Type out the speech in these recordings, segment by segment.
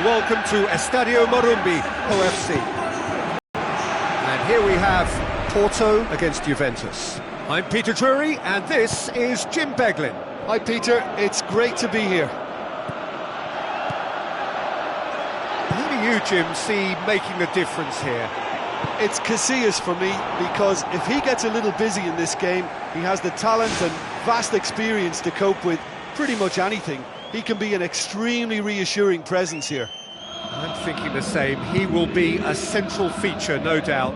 and welcome to Estadio Morumbi, OFC. And here we have Porto against Juventus. I'm Peter Drury, and this is Jim Beglin. Hi Peter, it's great to be here. Who do you, Jim, see making the difference here? It's Casillas for me, because if he gets a little busy in this game, he has the talent and vast experience to cope with pretty much anything. He can be an extremely reassuring presence here. I'm thinking the same. He will be a central feature, no doubt.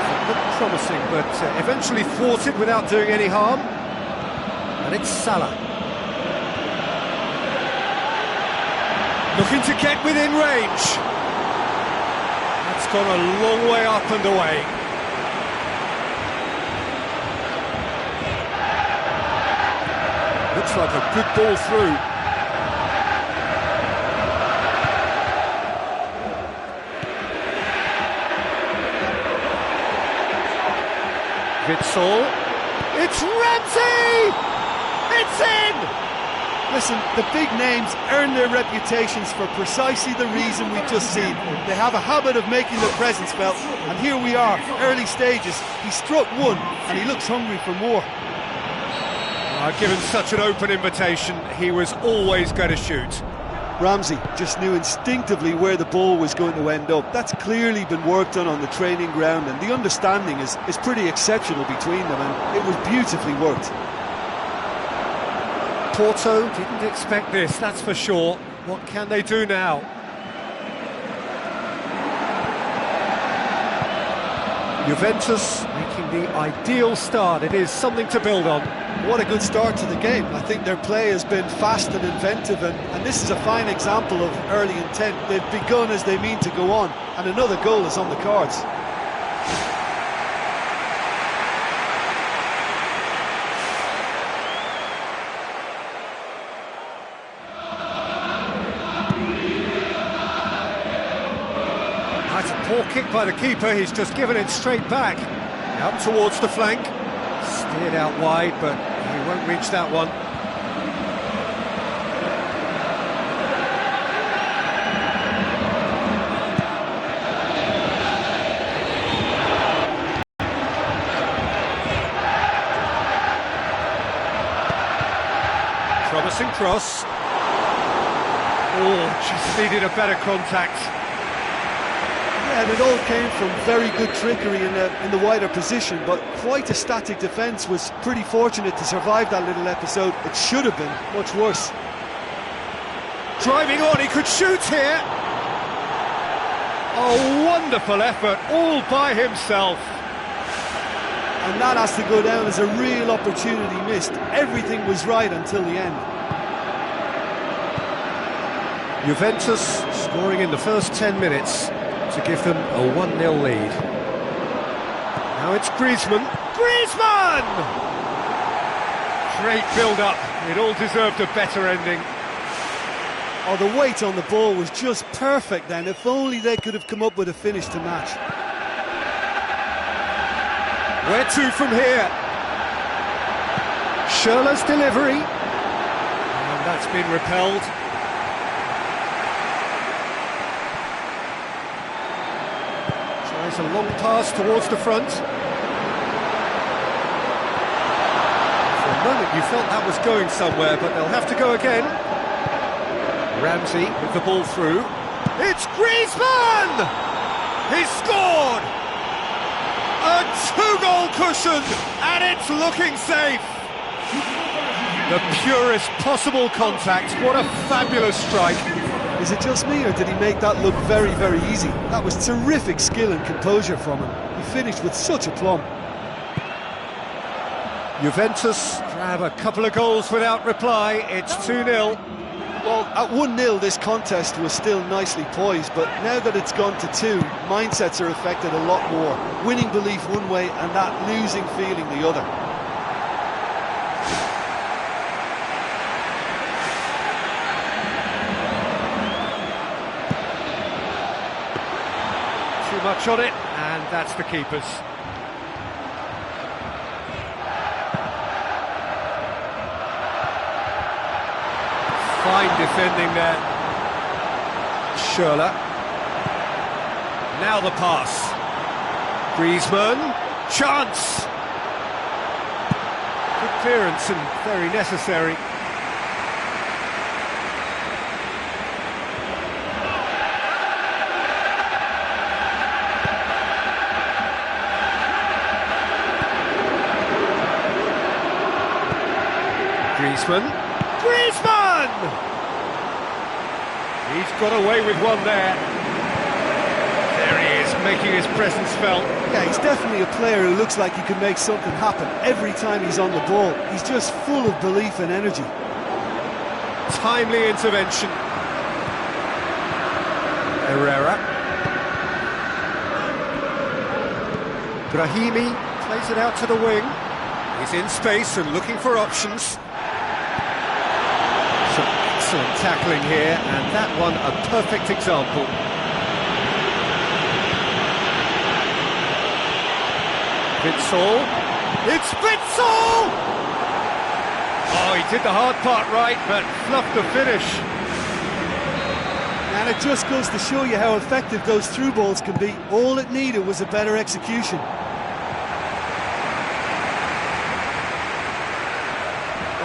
It looked promising, but eventually thwarted without doing any harm. And it's Salah. Looking to get within range. That's gone a long way up and away. Looks like a good ball through. Witsel. It's Ramsey! It's in! Listen, the big names earn their reputations for precisely the reason we've just seen. They have a habit of making their presence felt, and here we are, early stages. He struck one, and he looks hungry for more. Given such an open invitation, he was always going to shoot. Ramsey just knew instinctively where the ball was going to end up. That's clearly been worked on the training ground, and the understanding is pretty exceptional between them, and it was beautifully worked. Porto didn't expect this, that's for sure. What can they do now? Juventus making the ideal start. It is something to build on. What a good start to the game. I think their play has been fast and inventive, and this is a fine example of early intent. They've begun as they mean to go on, and another goal is on the cards. That's a poor kick by the keeper. He's just given it straight back. Out towards the flank. Steered out wide, but he won't reach that one. Promising cross. Oh, just needed a better contact. And it all came from very good trickery in the wider position, but quite a static defence. Was pretty fortunate to survive that little episode. It should have been much worse. Driving on, he could shoot here. A wonderful effort, all by himself. And that has to go down as a real opportunity missed. Everything was right until the end. Juventus scoring in the first 10 minutes. To give them a 1-0 lead. Now it's Griezmann. Griezmann! Great build-up. It all deserved a better ending. Oh, the weight on the ball was just perfect then. If only they could have come up with a finish to match. Where to from here? Schürrle's delivery. And that's been repelled. It's a long pass towards the front. For a moment you felt that was going somewhere, but they'll have to go again. Ramsey with the ball through. It's Griezmann! He's scored! A two-goal cushion, and it's looking safe! The purest possible contact. What a fabulous strike. Is it just me, or did he make that look very, very easy? That was terrific skill and composure from him. He finished with such aplomb. Juventus grab a couple of goals without reply. It's 2-0. Well, at 1-0 this contest was still nicely poised, but now that it's gone to 2, mindsets are affected a lot more. Winning belief one way and that losing feeling the other. Much on it, and that's the keeper's. Fine defending there. Schürrle. Now the pass. Griezmann. Chance. Good clearance and very necessary. Griezmann! He's got away with one there. There he is, making his presence felt. Yeah, he's definitely a player who looks like he can make something happen every time he's on the ball. He's just full of belief and energy. Timely intervention. Herrera. Brahimi plays it out to the wing. He's in space and looking for options. Some excellent tackling here, and that one a perfect example. Witsel. It's Witsel! Oh, he did the hard part right, but fluffed the finish. And it just goes to show you how effective those through balls can be. All it needed was a better execution.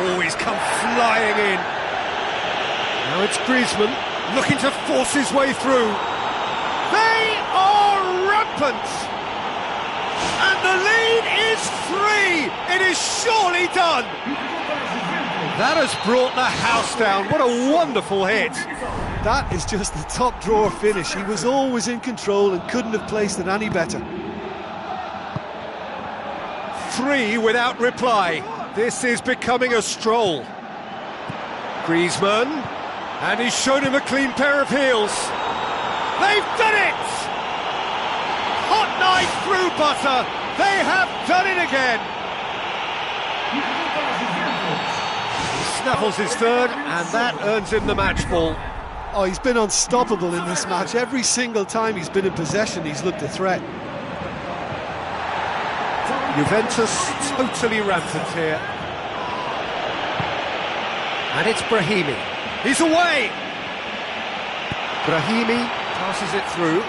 Oh, he's come flying in. Now it's Griezmann, looking to force his way through. They are rampant! And the lead is 3! It is surely done! That has brought the house down. What a wonderful hit. That is just the top drawer finish. He was always in control and couldn't have placed it any better. 3 without reply. This is becoming a stroll. Griezmann, and he's shown him a clean pair of heels. They've done it! Hot knife through butter. They have done it again. He snaffles his third, and that earns him the match ball. Oh, he's been unstoppable in this match. Every single time he's been in possession, he's looked a threat. Juventus totally rampant here. And it's Brahimi. He's away! Brahimi passes it through.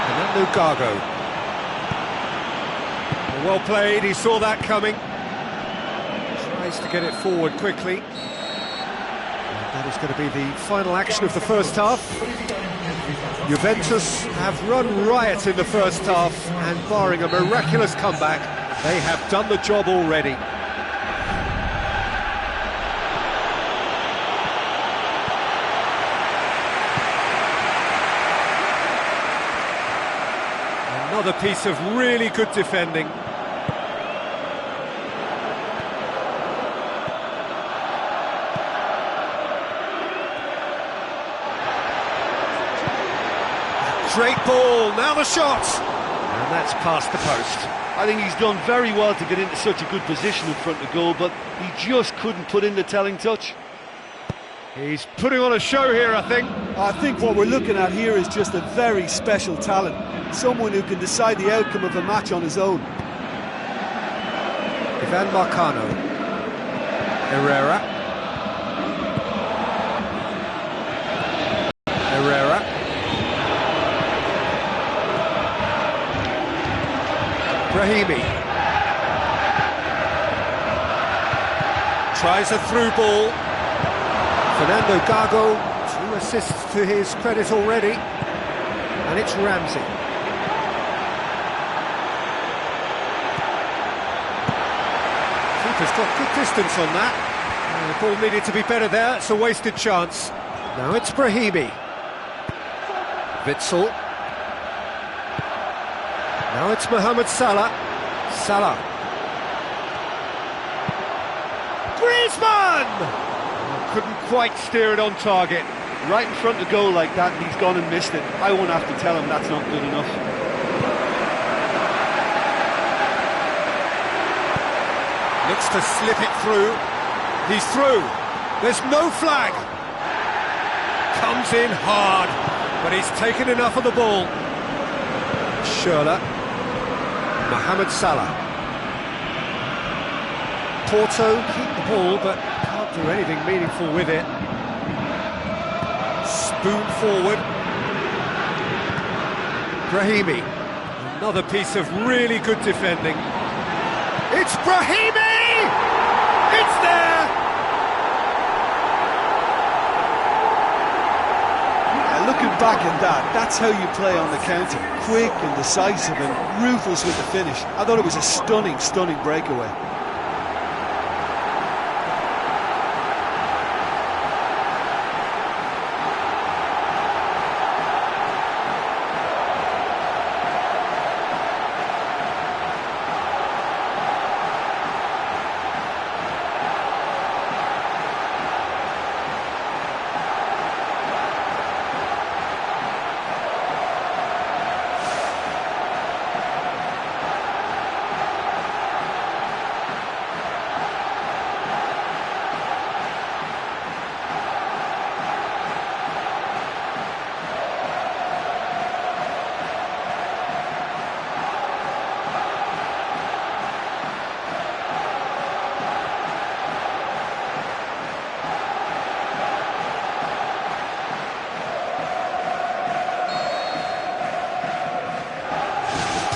Fernando Gago. Well played, he saw that coming. Tries to get it forward quickly. And that is going to be the final action of the first half. Juventus have run riot in the first half, and barring a miraculous comeback, they have done the job already. Another piece of really good defending. Great ball, now the shot! And that's past the post. I think he's done very well to get into such a good position in front of goal, but he just couldn't put in the telling touch. He's putting on a show here, I think. I think what we're looking at here is just a very special talent. Someone who can decide the outcome of a match on his own. Ivan Marcano. Herrera. Brahimi. Tries a through ball. Fernando Gago, 2 assists to his credit already. And it's Ramsey. Keeper's got good distance on that. The ball needed to be better there, it's a wasted chance. Now it's Brahimi. Witsel. Now it's Mohamed Salah. Salah. Griezmann! Oh, couldn't quite steer it on target. Right in front of goal like that, and he's gone and missed it. I won't have to tell him that's not good enough. Looks to slip it through. He's through. There's no flag. Comes in hard, but he's taken enough of the ball. Schürrle. Mohamed Salah. Porto keep the ball, but can't do anything meaningful with it. Boom forward. Brahimi. Another piece of really good defending. It's Brahimi! It's there! Looking back at that, that's how you play on the counter. Quick and decisive and ruthless with the finish. I thought it was a stunning, stunning breakaway.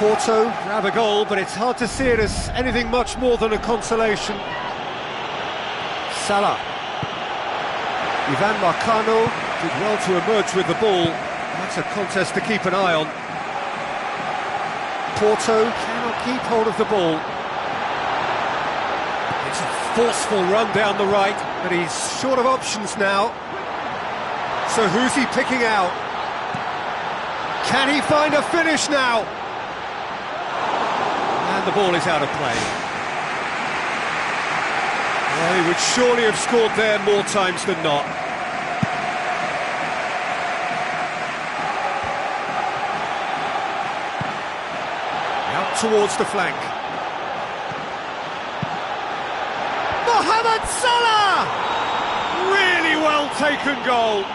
Porto grab a goal, but it's hard to see it as anything much more than a consolation. Salah. Ivan Marcano did well to emerge with the ball. That's a contest to keep an eye on. Porto cannot keep hold of the ball. It's a forceful run down the right, but he's short of options now. So who's he picking out? Can he find a finish now? And the ball is out of play. Well, he would surely have scored there more times than not. Out towards the flank. Mohamed Salah! Really well taken goal.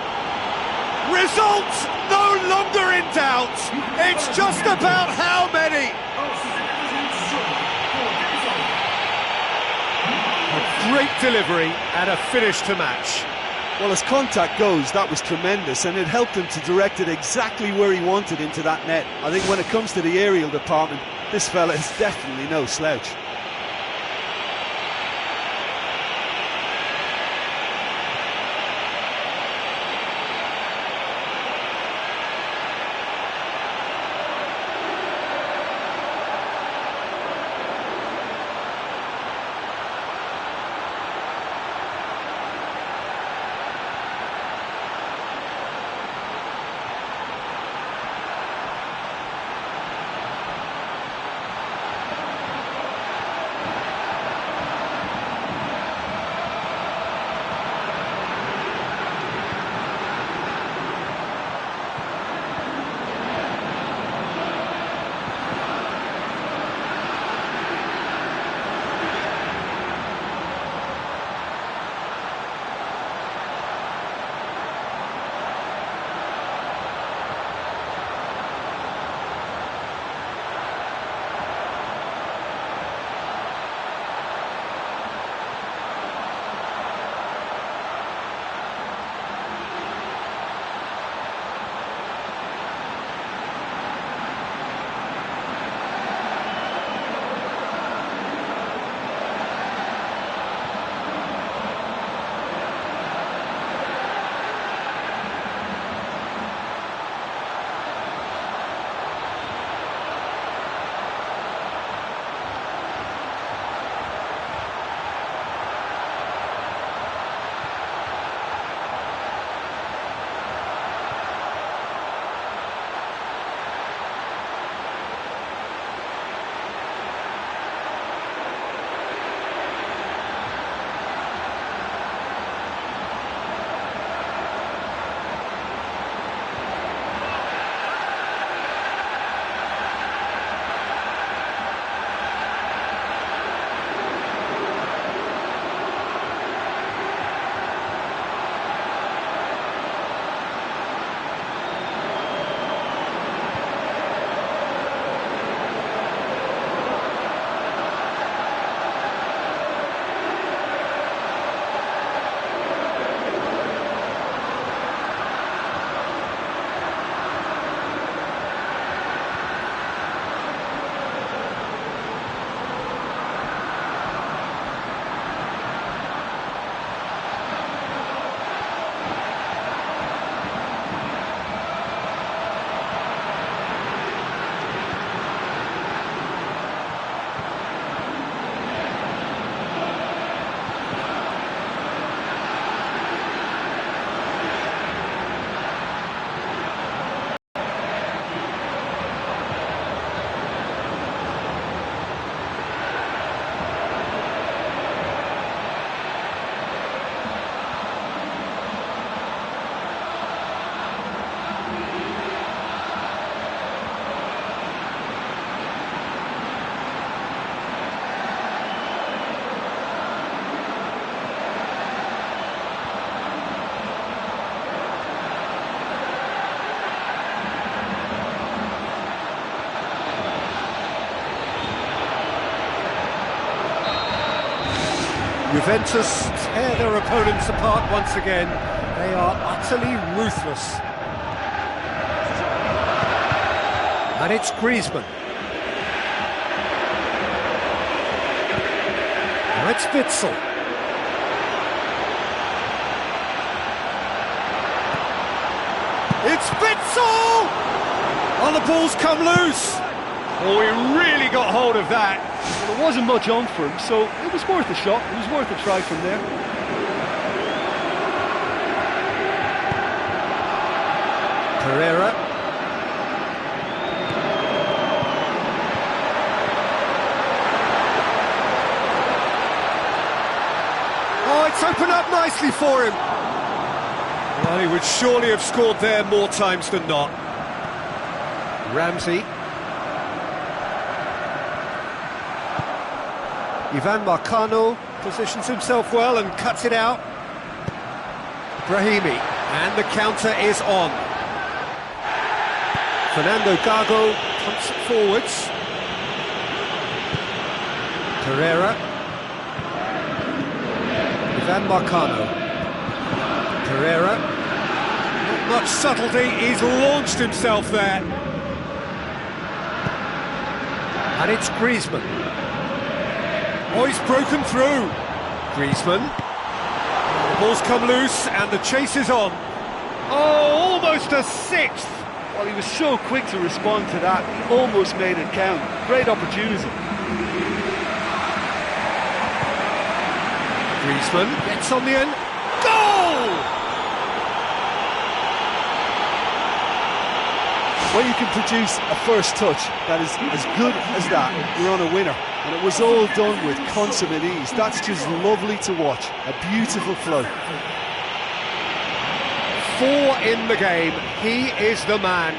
Result no longer in doubt. It's just about how many. A great delivery and a finish to match. Well, as contact goes, that was tremendous, and it helped him to direct it exactly where he wanted into that net. I think when it comes to the aerial department, this fella is definitely no slouch. Juventus tear their opponents apart once again. They are utterly ruthless. And it's Griezmann. Now it's Witsel. It's Witsel! Oh, the ball's come loose. Oh, he really got hold of that. Well, there wasn't much on for him, so it was worth a shot. It was worth a try from there. Pereira. Oh, it's opened up nicely for him. Well, he would surely have scored there more times than not. Ramsey. Ivan Marcano positions himself well and cuts it out. Brahimi, and the counter is on. Fernando Gago punts it forwards. Pereira. Ivan Marcano. Pereira. Not much subtlety, he's launched himself there. And it's Griezmann. Oh, he's broken through. Griezmann. The ball's come loose and the chase is on. Oh, almost a sixth. Well, he was so quick to respond to that, he almost made it count. Great opportunity. Griezmann gets on the end. Goal! When you can produce a first touch that is as good as that, you're on a winner. And it was all done with consummate ease. That's just lovely to watch. A beautiful flow. 4 in the game. He is the man.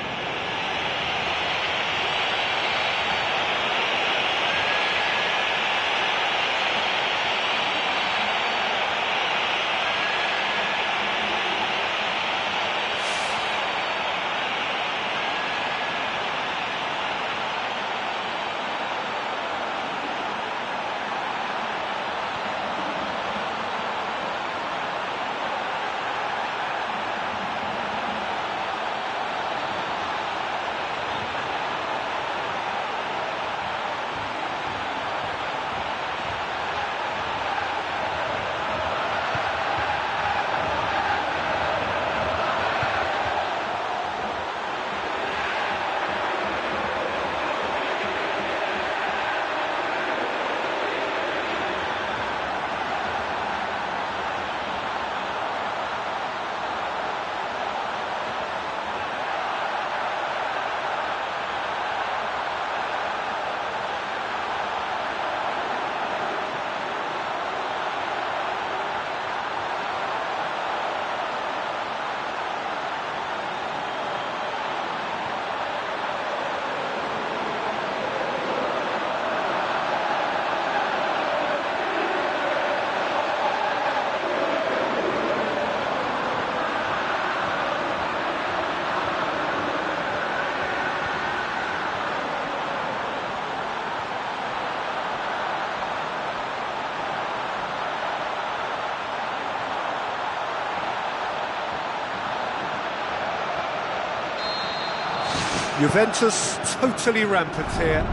Juventus totally rampant here.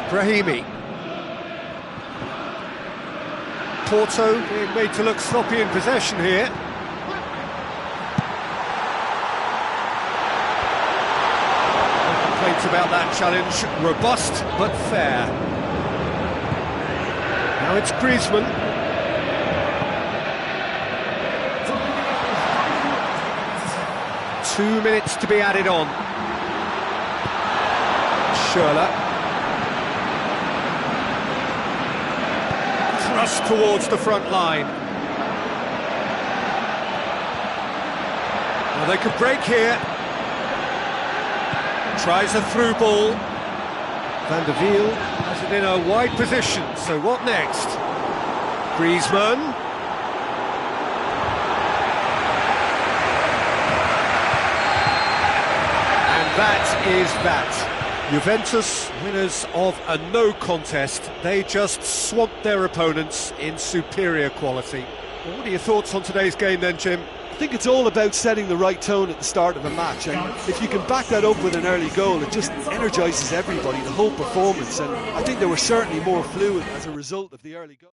Brahimi. Porto being made to look sloppy in possession here. No complaints about that challenge. Robust but fair. Now it's Griezmann. 2 minutes to be added on. Schürrle. Thrust towards the front line. Well, they could break here. Tries a through ball. Van der Wiel has it in a wide position, so what next? Griezmann. That is that. Juventus, winners of a no contest. They just swamped their opponents in superior quality. Well, what are your thoughts on today's game then, Jim? I think it's all about setting the right tone at the start of a match, and if you can back that up with an early goal, it just energises everybody, the whole performance, and I think they were certainly more fluid as a result of the early goal.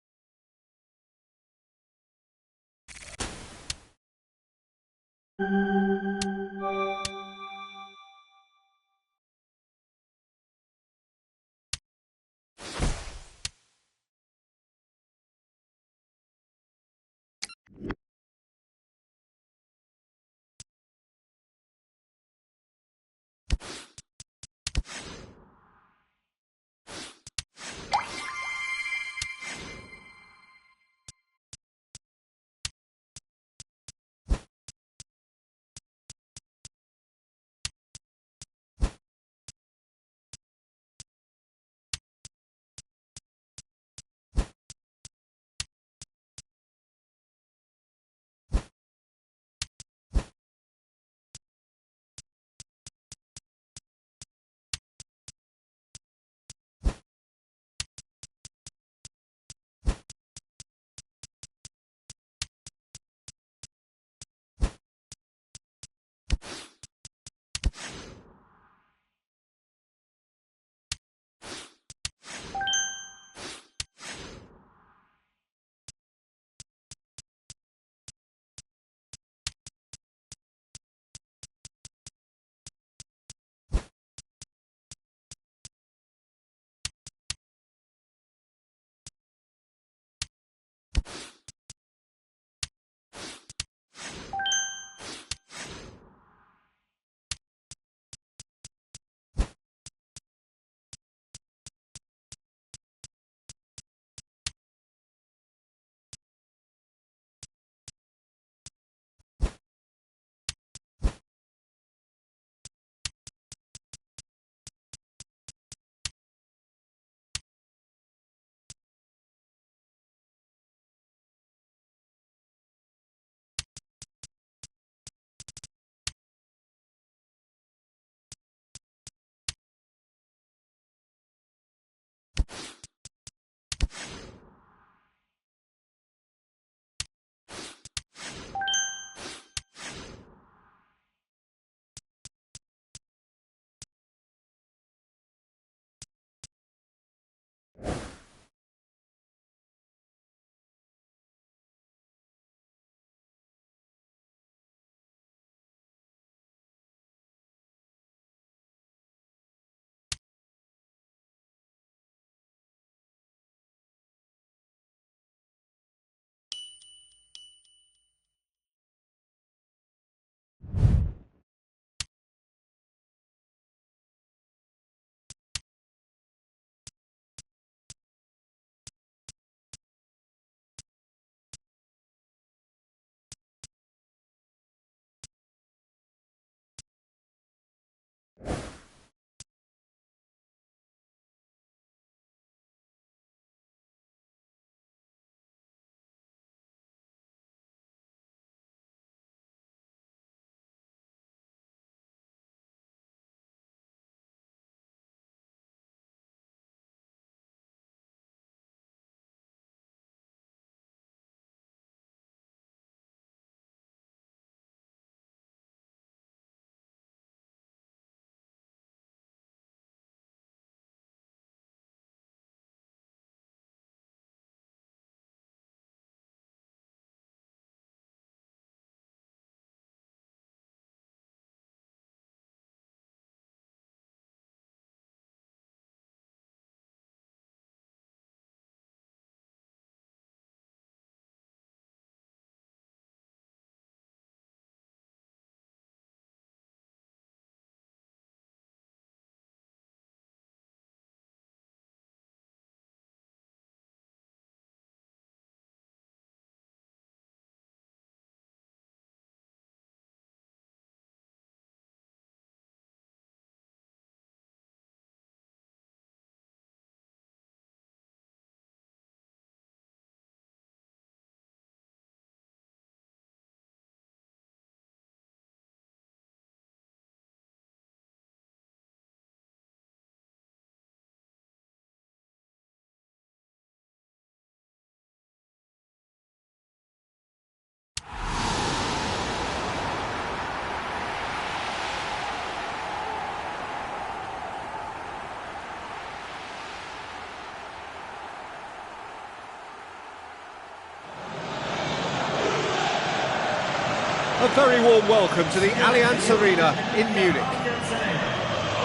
A very warm welcome to the Allianz Arena in Munich.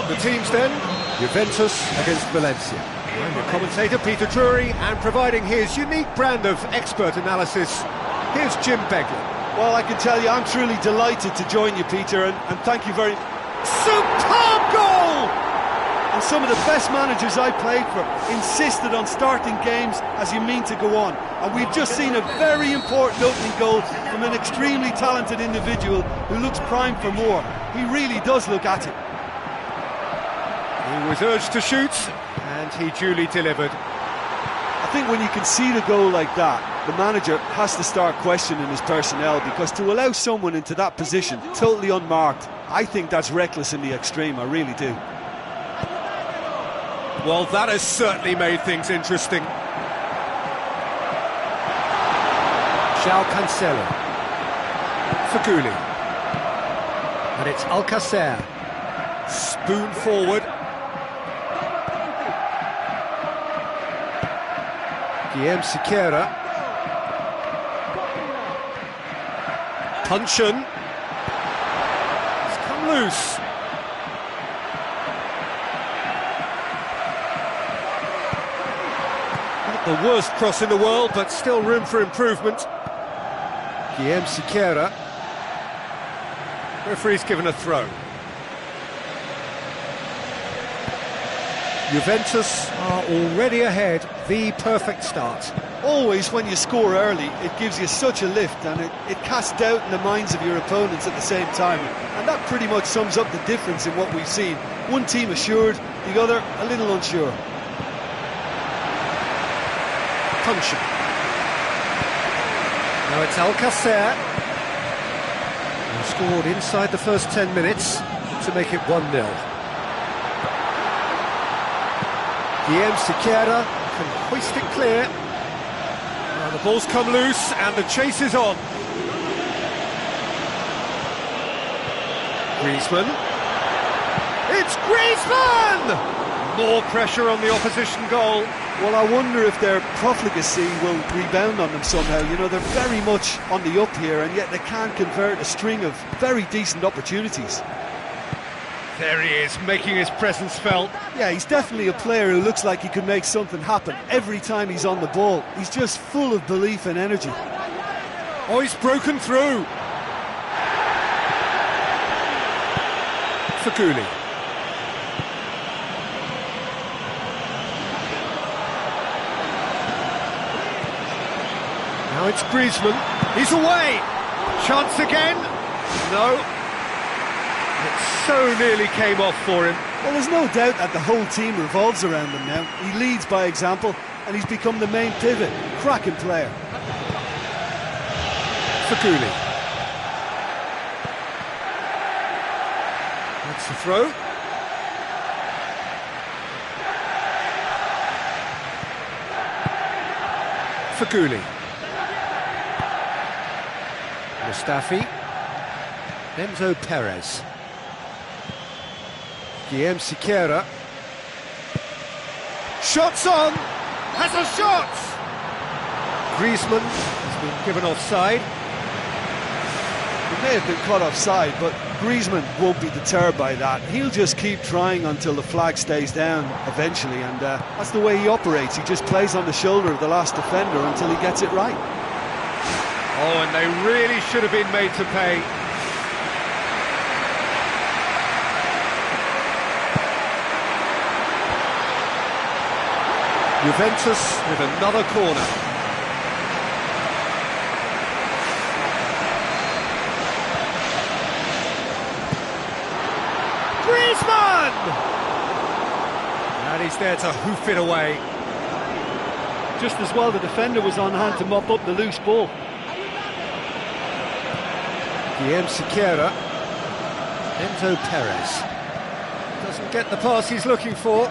The teams then, Juventus against Valencia. I'm your commentator, Peter Drury, and providing his unique brand of expert analysis, here's Jim Beglin. Well, I can tell you, I'm truly delighted to join you, Peter, and thank you very much. Superb goal! And some of the best managers I played for insisted on starting games as you mean to go on. And we've just seen a very important opening goal from an extremely talented individual who looks primed for more. He really does look at it. He was urged to shoot, and he duly delivered. I think when you can see the goal like that, the manager has to start questioning his personnel, because to allow someone into that position, totally unmarked, I think that's reckless in the extreme, I really do. Well, that has certainly made things interesting. João Cancelo. Faguli. And it's Alcacer. Spoon forward. Guillem Siqueira. Puncheon. It's come loose. Not the worst cross in the world, but still room for improvement. Guillem Siqueira. Referee's given a throw. Juventus are already ahead, the perfect start. Always when you score early, it gives you such a lift, and it casts doubt in the minds of your opponents at the same time. And that pretty much sums up the difference in what we've seen. One team assured, the other a little unsure. Puncheon. Now it's Alcacer. He scored inside the first 10 minutes to make it 1-0. Guillem Siqueira can hoist it clear. Now the ball's come loose and the chase is on. Griezmann. It's Griezmann! More pressure on the opposition goal. Well, I wonder if their profligacy will rebound on them somehow. You know, they're very much on the up here, and yet they can't convert a string of very decent opportunities. There he is, making his presence felt. Yeah, he's definitely a player who looks like he could make something happen every time he's on the ball. He's just full of belief and energy. Oh, he's broken through. Faguli. Now it's Griezmann. He's away. Chance again. No. It so nearly came off for him. Well, there's no doubt that the whole team revolves around him now. He leads by example, and he's become the main pivot. Cracking player. Faguli. That's the throw. Faguli. Mustafi. Enzo Perez. Guillem Siqueira. Shots on! Has a shot! Griezmann has been given offside. He may have been caught offside, but Griezmann won't be deterred by that. He'll just keep trying until the flag stays down eventually, and that's the way he operates. He just plays on the shoulder of the last defender until he gets it right. Oh, and they really should have been made to pay. Juventus with another corner. Griezmann! And he's there to hoof it away. Just as well the defender was on hand to mop up the loose ball. Guillem Siqueira. Enzo Perez. Doesn't get the pass he's looking for.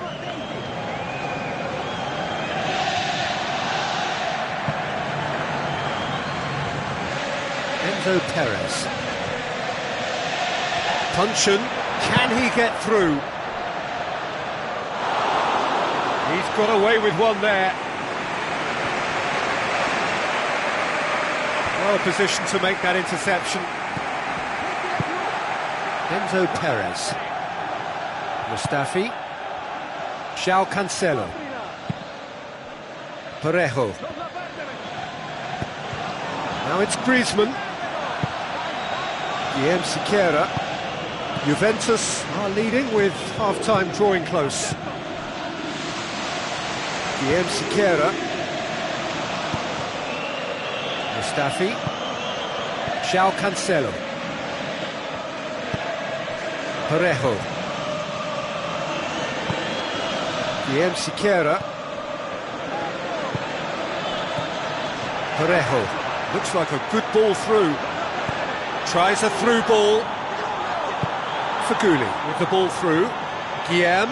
Enzo Perez. Puncheon, can he get through? He's got away with one there. Well positioned to make that interception. Enzo Perez. Mustafi. João Cancelo. Parejo. Now it's Griezmann. Guillem Siqueira. Juventus are leading with half-time drawing close. Guillem Siqueira. Mustafi. João Cancelo. Parejo. Guillem Siqueira. Parejo. Looks like a good ball through. Tries a through ball. Faguli with the ball through. Guillem.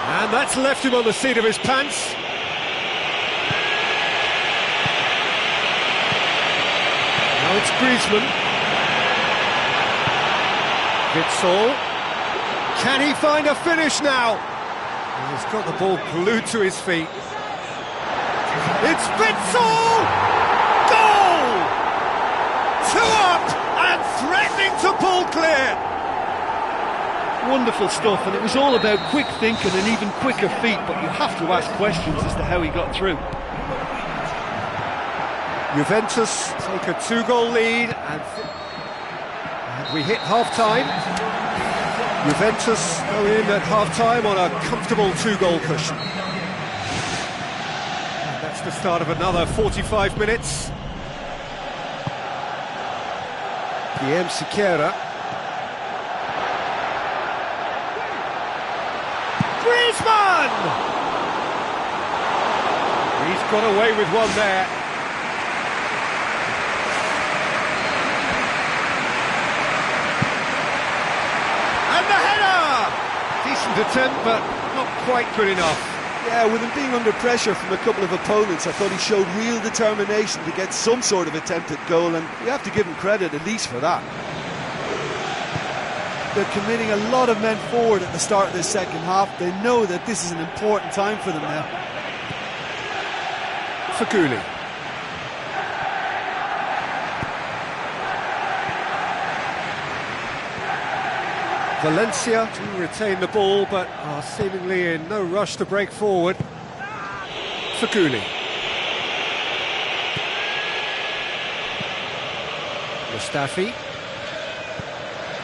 And that's left him on the seat of his pants. Now it's Griezmann. Witsel. Can he find a finish now? He's got the ball glued to his feet. It's Witsel! Goal! 2 up and threatening to pull clear. Wonderful stuff, and it was all about quick thinking and even quicker feet, but you have to ask questions as to how he got through. Juventus take a 2-goal lead and we hit half-time. Juventus go in at half-time on a comfortable 2-goal cushion. And that's the start of another 45 minutes. Guillem Siqueira. Griezmann! He's got away with one there. And the header! Decent attempt, but not quite good enough. Yeah, with him being under pressure from a couple of opponents, I thought he showed real determination to get some sort of attempt at goal, and you have to give him credit at least for that. They're committing a lot of men forward at the start of this second half. They know that this is an important time for them now. Faguli. Valencia do retain the ball, but are seemingly in no rush to break forward. Faguli. Mustafi.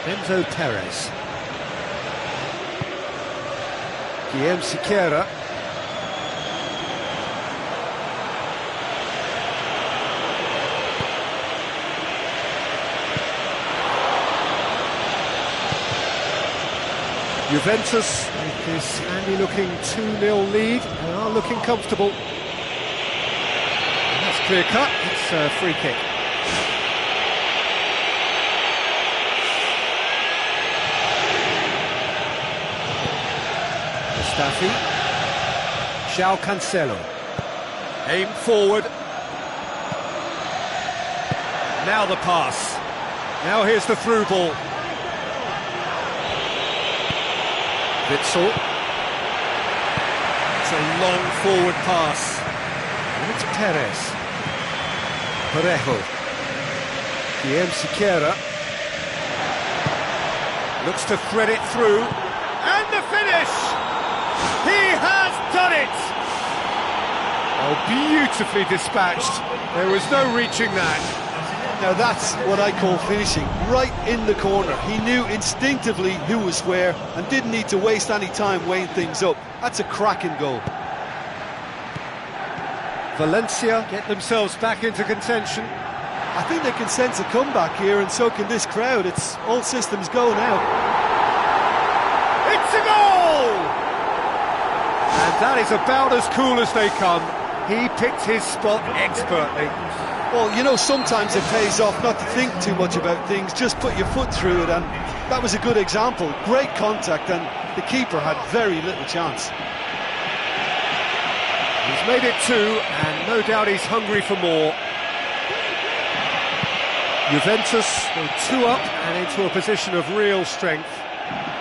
Enzo Perez. Guillem Siqueira. Juventus with this handy-looking 2-0 lead and are looking comfortable. And that's clear cut. It's a free kick. Mustafi. João Cancelo. Aim forward. Now the pass. Now here's the through ball. Witsel. It's a long forward pass. And it's Perez. Parejo. Guillem Siqueira. Looks to thread it through. And the finish! He has done it! Oh, beautifully dispatched. There was no reaching that. Now that's what I call finishing, right in the corner. He knew instinctively who was where and didn't need to waste any time weighing things up. That's a cracking goal. Valencia get themselves back into contention. I think they can sense a comeback here, and so can this crowd. It's all systems go now. It's a goal! And that is about as cool as they come. He picked his spot expertly. Well, you know, sometimes it pays off not to think too much about things, just put your foot through it, and that was a good example. Great contact, and the keeper had very little chance. He's made it 2, and no doubt he's hungry for more. Juventus go 2 up and into a position of real strength.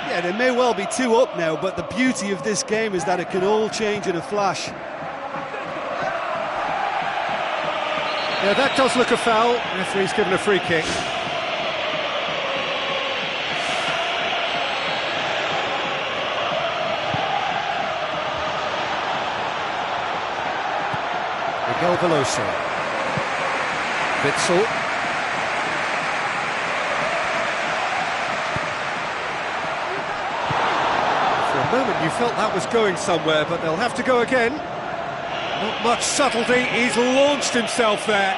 Yeah, they may well be 2 up now, but the beauty of this game is that it can all change in a flash. Yeah, that does look a foul. Referee's given a free kick. Miguel Veloso. Witzel. For a moment you felt that was going somewhere, but they'll have to go again. Not much subtlety, he's launched himself there.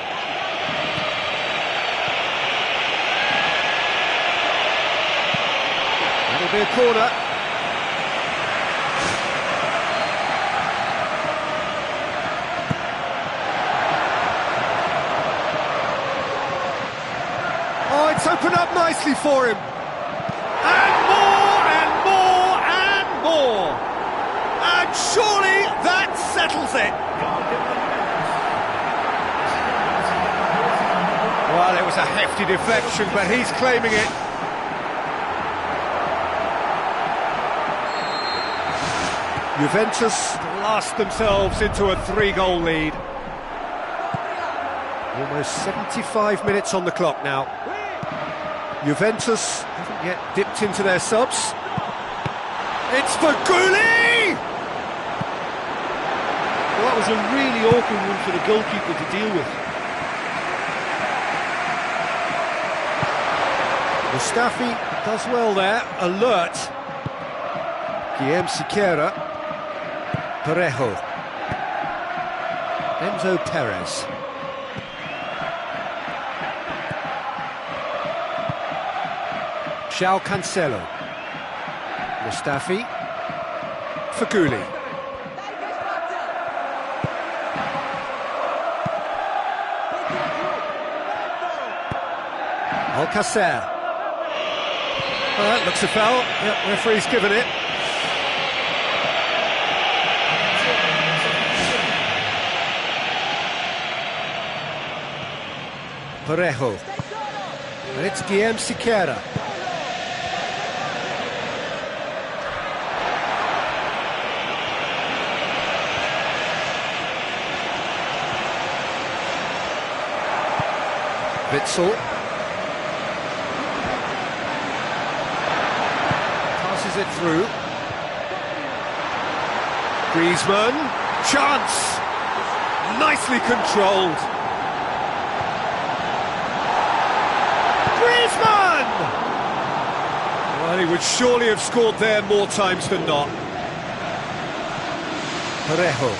That'll be a corner. Oh, it's opened up nicely for him. And more, and more, and more. And surely that settles it. Well, it was a hefty deflection, but he's claiming it. Juventus blast themselves into a 3-goal lead. Almost 75 minutes on the clock now. Juventus haven't yet dipped into their subs. It's Faguli! Well, that was a really awkward one for the goalkeeper to deal with. Mustafi does well there, alert. Guillem Siqueira. Parejo. Enzo Perez. João Cancelo. Mustafi. Faguli. Alcacer. Well, that looks a foul. Yep, referee's given it. Parejo. And it's Guillem Siqueira. Witzel. Passes it through. Griezmann. Chance! Nicely controlled. Griezmann! Well, he would surely have scored there more times than not. Parejo.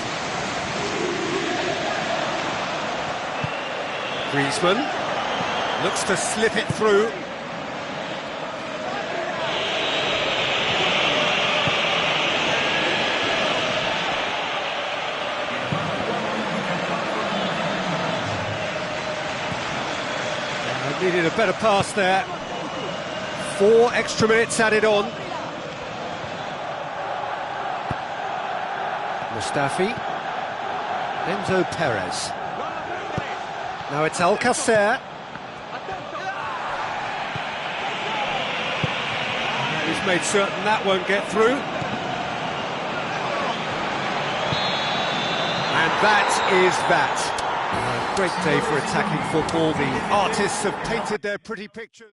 Griezmann. Looks to slip it through. Needed a better pass there. 4 extra minutes added on. Mustafi. Enzo Perez. Now it's Alcacer. He's made certain that won't get through. And that is that. A great day for attacking football. The artists have painted their pretty pictures.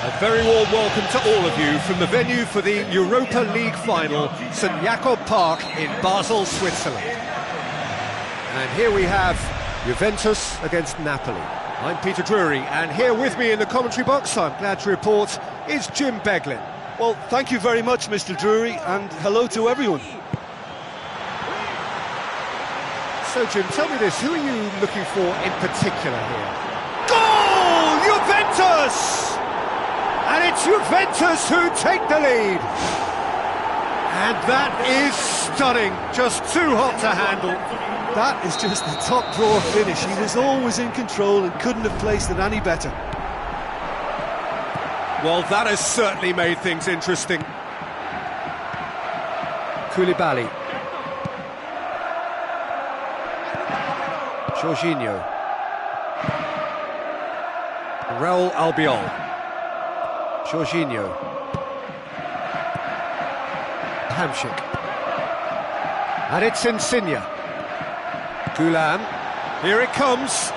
A very warm welcome to all of you from the venue for the Europa League final, St Jakob Park in Basel, Switzerland. And here we have Juventus against Napoli. I'm Peter Drury, and here with me in the commentary box, I'm glad to report, is Jim Beglin. Well, thank you very much, Mr. Drury, and hello to everyone. So, Jim, tell me this, who are you looking for in particular here? Goal! Juventus! And it's Juventus who take the lead. And that is stunning, just too hot to handle. That is just the top drawer finish. He was always in control and couldn't have placed it any better. Well, that has certainly made things interesting. Koulibaly. Jorginho. Raul Albiol. Jorginho. Hamsik. And it's Insigne. Gulam. Here it comes.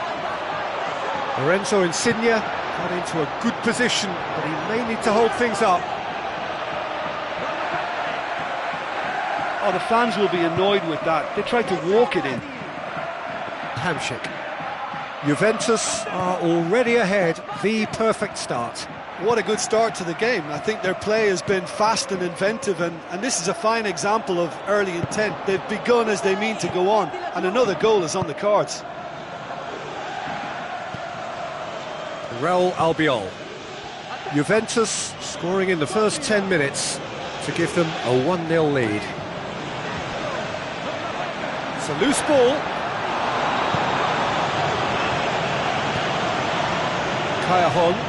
Lorenzo Insigne got into a good position, but he may need to hold things up. Oh, the fans will be annoyed with that. They tried to walk it in. Hamsik. Juventus are already ahead. The perfect start. What a good start to the game. I think their play has been fast and inventive, and this is a fine example of early intent. They've begun as they mean to go on, and another goal is on the cards. Raul Albiol. Juventus scoring in the first 10 minutes to give them a 1-0 lead. It's a loose ball. Kayahon.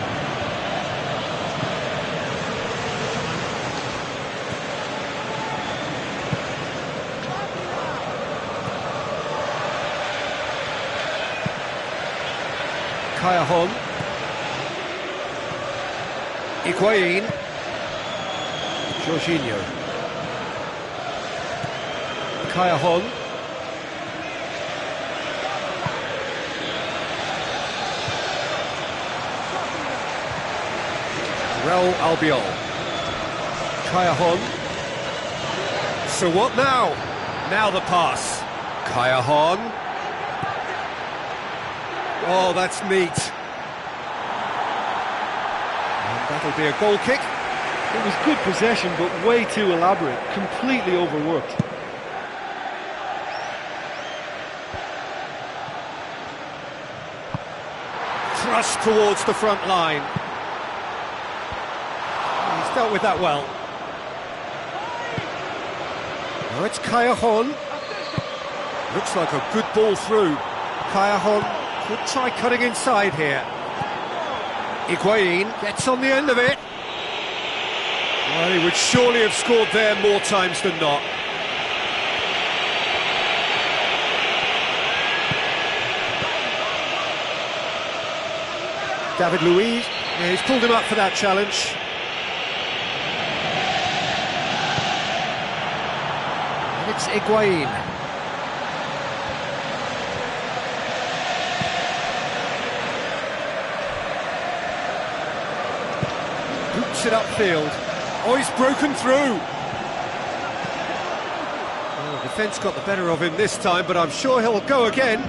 Kayahon. Higuain. Jorginho. Kayahon. Raul Albiol. Kayahon. So what now? Now the pass. Kayahon. Oh, that's neat. And that'll be a goal kick. It was good possession, but way too elaborate, completely overworked. Thrust towards the front line. He's dealt with that well. Now it's Kayahon. Looks like a good ball through. Kayahon could try cutting inside here. Higuain gets on the end of it. Well, he would surely have scored there more times than not. David Luiz, yeah, he's pulled him up for that challenge. And it's Higuain. Boots it upfield. Oh, he's broken through. Well, the defence got the better of him this time, but I'm sure he'll go again.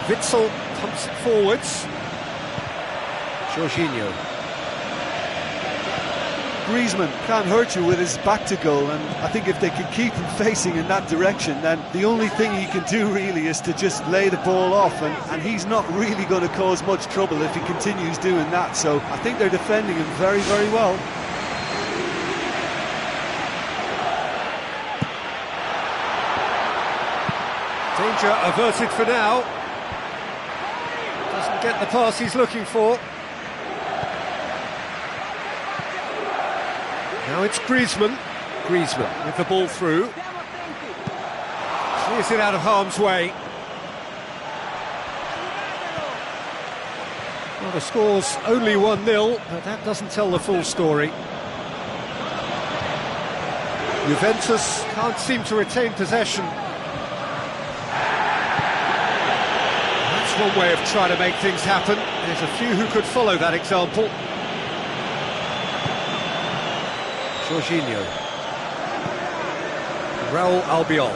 Witsel pumps it forwards. Jorginho. Griezmann can't hurt you with his back to goal, and I think if they can keep him facing in that direction, then the only thing he can do really is to just lay the ball off, and he's not really going to cause much trouble if he continues doing that. So I think they're defending him very, very well. Danger averted for now. Doesn't get the pass he's looking for. Now it's Griezmann. Griezmann with the ball through. Clears it out of harm's way. Well, the score's only 1-0, but that doesn't tell the full story. Juventus can't seem to retain possession. That's one way of trying to make things happen. There's a few who could follow that example. Jorginho. Raul Albiol.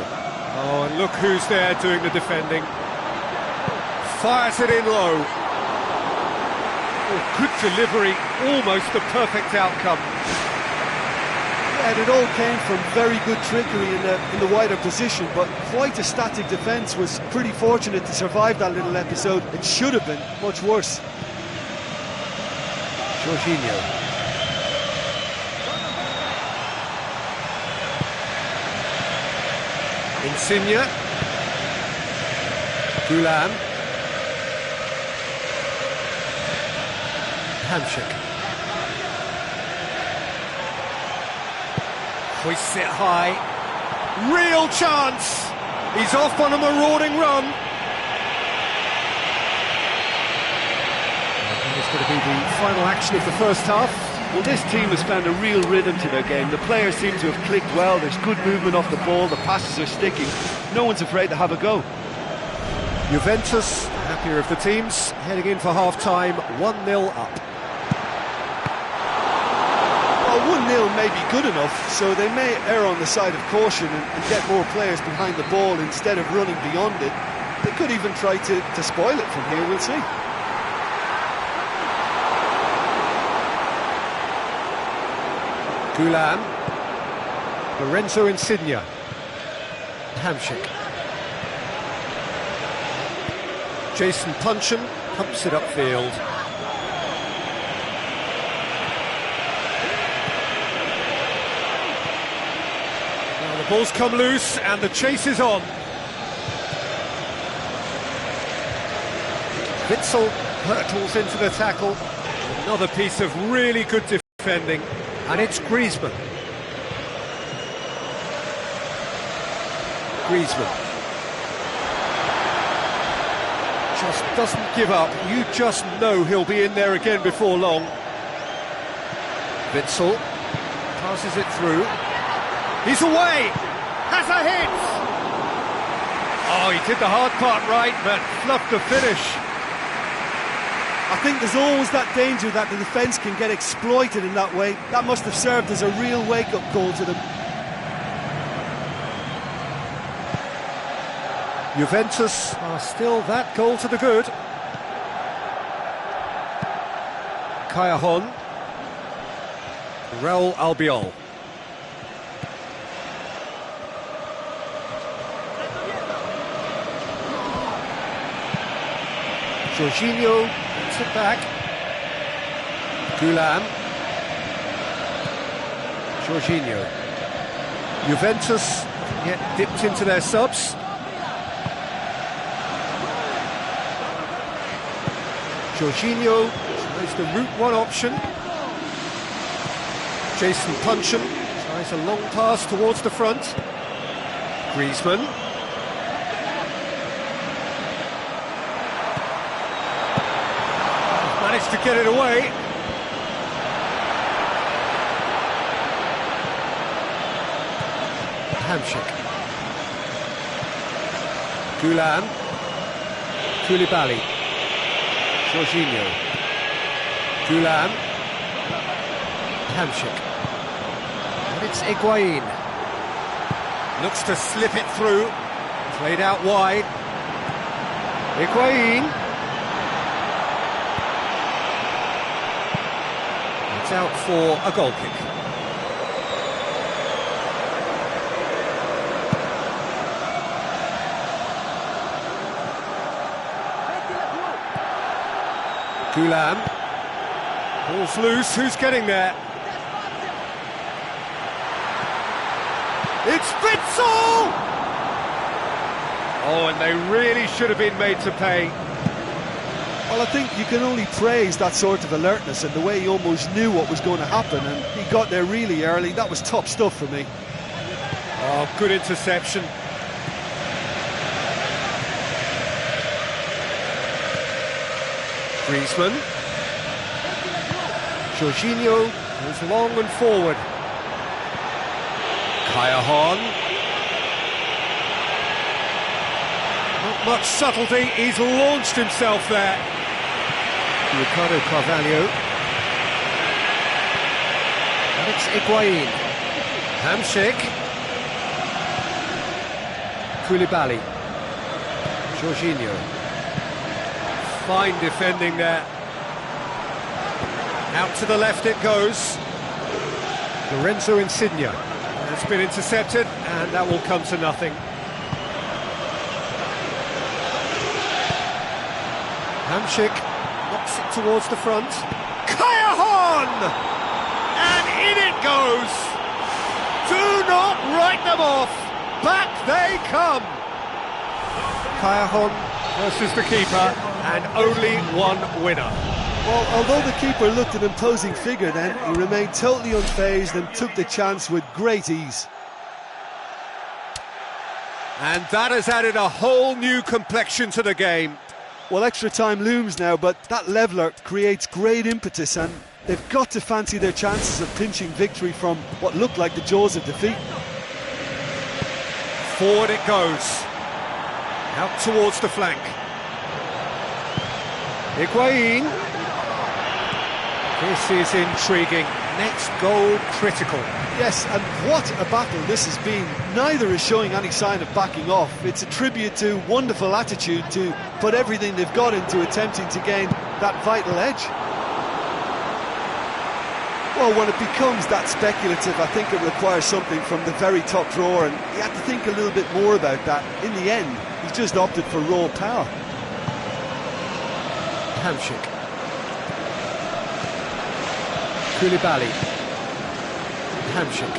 Oh, and look who's there doing the defending. Fires it in low. Oh, good delivery, almost the perfect outcome. And it all came from very good trickery in the wider position, but quite a static defence. Was pretty fortunate to survive that little episode. It should have been much worse. Jorginho. Insigne. Gulam. Hamsik. Hoists it high. Real chance! He's off on a marauding run. And it's going to be the final action of the first half. Well, this team has found a real rhythm to their game. The players seem to have clicked well. There's good movement off the ball. The passes are sticking. No one's afraid to have a go. Juventus, happier of the teams, heading in for half-time, 1-0 up. Well, 1-0 may be good enough, so they may err on the side of caution and get more players behind the ball instead of running beyond it. They could even try to spoil it from here, we'll see. Gulam. Lorenzo Insigne. Hamsik. Jason Puncheon pumps it upfield. Now the ball's come loose and the chase is on. Witsel hurtles into the tackle. Another piece of really good defending. And it's Griezmann. Griezmann. Just doesn't give up. You just know he'll be in there again before long. Witsel passes it through. He's away! Has a hit! Oh, he did the hard part right, but fluffed the finish. I think there's always that danger that the defence can get exploited in that way. That must have served as a real wake-up call to them. Juventus are still that goal to the good. Callejon. Raul Albiol. Jorginho gets it back. Gulam. Jorginho. Juventus yet dipped into their subs. Jorginho tries the route one option. Jason Puncheon tries a long pass towards the front. Griezmann. Managed to get it away. Hamsik. Gulam. Koulibaly. Jorginho. Gulam. Hamsik. And it's Higuain. Looks to slip it through. Played out wide. Higuain. It's out for a goal kick. Gulam. Ball's loose, who's getting there? It's Witsel! Oh, and they really should have been made to pay. Well, I think you can only praise that sort of alertness and the way he almost knew what was going to happen, and he got there really early. That was top stuff for me. Oh, good interception. Griezmann. Jorginho goes long and forward. Callejon. Not much subtlety, he's launched himself there. Ricardo Carvalho. And it's Higuain. Hamsik. Koulibaly. Jorginho. Fine defending there. Out to the left it goes. Lorenzo Insigne. It's been intercepted, and that will come to nothing. Hamsik knocks it towards the front. Kayahon! And in it goes! Do not write them off! Back they come! Kayahon versus the keeper, and only one winner. Well, although the keeper looked an imposing figure then, he remained totally unfazed and took the chance with great ease. And that has added a whole new complexion to the game. Well, extra time looms now, but that leveller creates great impetus, and they've got to fancy their chances of pinching victory from what looked like the jaws of defeat. Forward it goes. Out towards the flank. Higuain. This is intriguing. Next goal critical. Yes, and what a battle this has been. Neither is showing any sign of backing off. It's a tribute to wonderful attitude to put everything they've got into attempting to gain that vital edge. Well, when it becomes that speculative, I think it requires something from the very top drawer, and you have to think a little bit more about that. In the end, he's just opted for raw power. Hamsik. Koulibaly. Hamsik.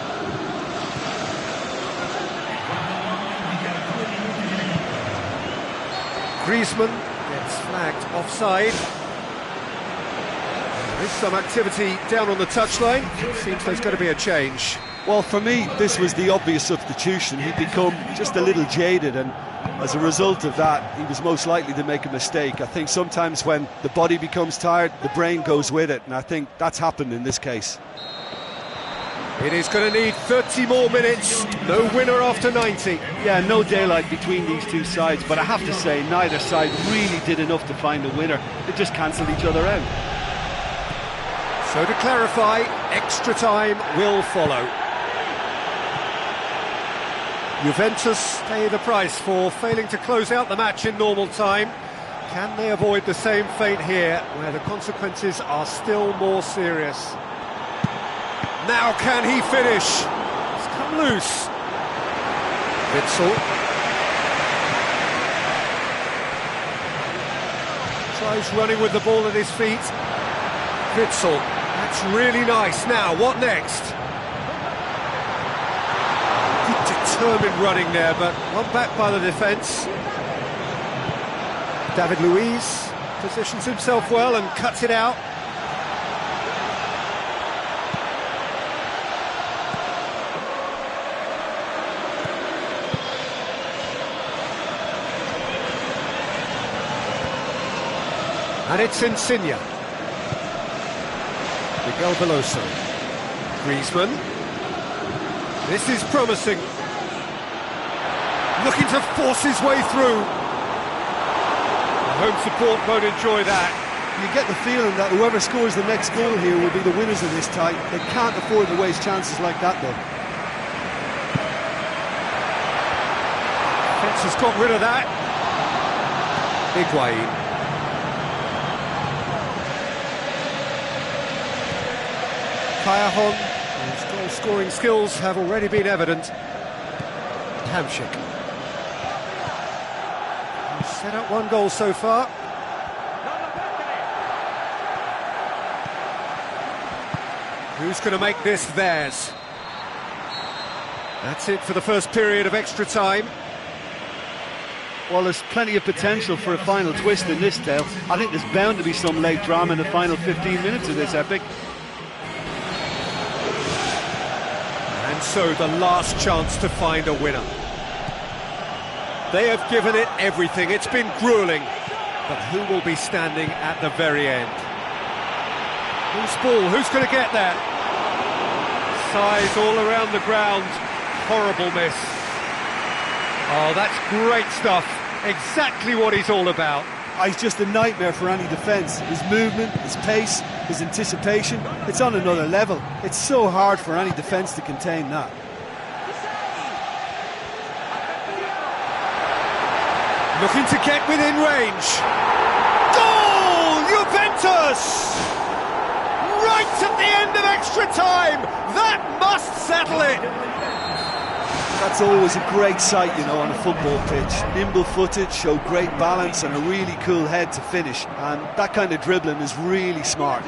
Griezmann gets flagged offside. There is some activity down on the touchline. It seems there's going to be a change. Well, for me, this was the obvious substitution. He'd become just a little jaded, and as a result of that, he was most likely to make a mistake. I think sometimes when the body becomes tired, the brain goes with it, and I think that's happened in this case. It is going to need 30 more minutes. No winner after 90. Yeah, no daylight between these two sides, but I have to say, neither side really did enough to find a winner. They just cancelled each other out. So to clarify, extra time will follow. Juventus pay the price for failing to close out the match in normal time. Can they avoid the same fate here, where the consequences are still more serious? Now can he finish? It's come loose. Witsel. Tries running with the ball at his feet. Witsel. That's really nice. Now, what next? Determined running there, but one back by the defence. David Luiz positions himself well and cuts it out. And it's Insigne. Miguel Veloso. Griezmann. This is promising. Looking to force his way through. The home support won't enjoy that. You get the feeling that whoever scores the next goal here will be the winners of this tie. They can't afford to waste chances like that, though. Fence has got rid of that. Higuain. Kayahon, his goal-scoring skills have already been evident. Hamsik. He's set up one goal so far. Who's going to make this theirs? That's it for the first period of extra time. Well, there's plenty of potential for a final twist in this tale. I think there's bound to be some late drama in the final 15 minutes of this epic. And so the last chance to find a winner. They have given it everything. It's been gruelling. But who will be standing at the very end? Whose ball? Who's going to get there? Size all around the ground. Horrible miss. Oh, that's great stuff. Exactly what he's all about. He's just a nightmare for any defence. His movement, his pace, his anticipation, it's on another level. It's so hard for any defence to contain that. Looking to get within range. Goal! Juventus! Right at the end of extra time! That must settle it! That's always a great sight, you know, on a football pitch. Nimble-footed, show great balance and a really cool head to finish. And that kind of dribbling is really smart.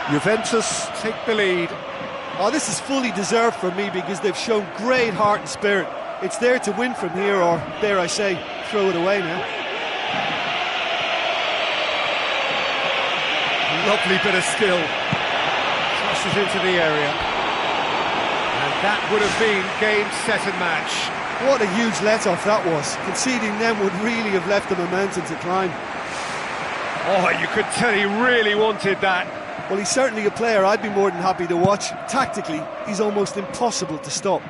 Juventus take the lead. Oh, this is fully deserved for me because they've shown great heart and spirit. It's there to win from here, or, dare I say, throw it away now. Lovely bit of skill. Crosses into the area. And that would have been game, set and match. What a huge let-off that was. Conceding them would really have left the momentum to climb. Oh, you could tell he really wanted that. Well, he's certainly a player I'd be more than happy to watch. Tactically, he's almost impossible to stop.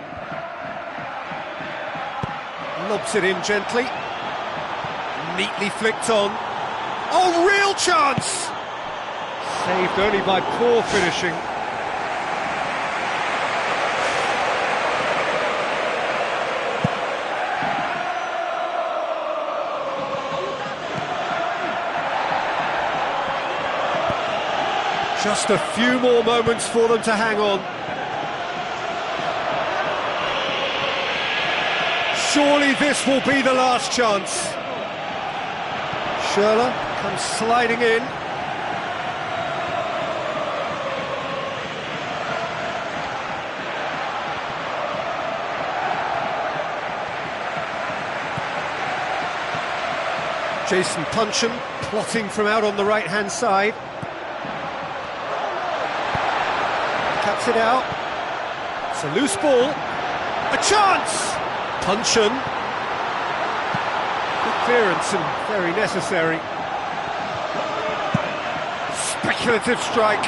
Lobs it in gently. Neatly flicked on. Oh, real chance! Saved only by poor finishing. Just a few more moments for them to hang on. Surely this will be the last chance. Schürrle comes sliding in. Jason Puncheon plotting from out on the right-hand side. Cuts it out. It's a loose ball. A chance! Puncheon. Good clearance and very necessary. Speculative strike.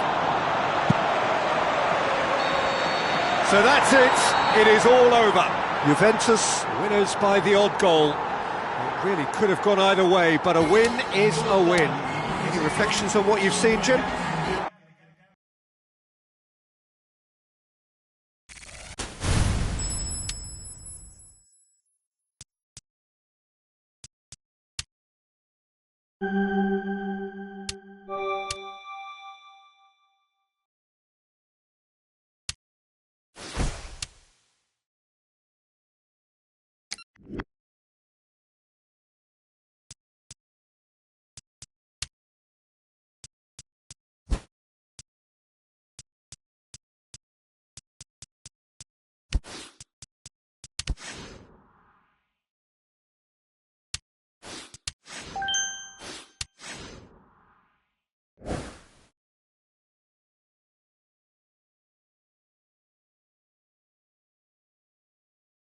So that's it. It is all over. Juventus winners by the odd goal. It really could have gone either way, but a win is a win. Any reflections on what you've seen, Jim?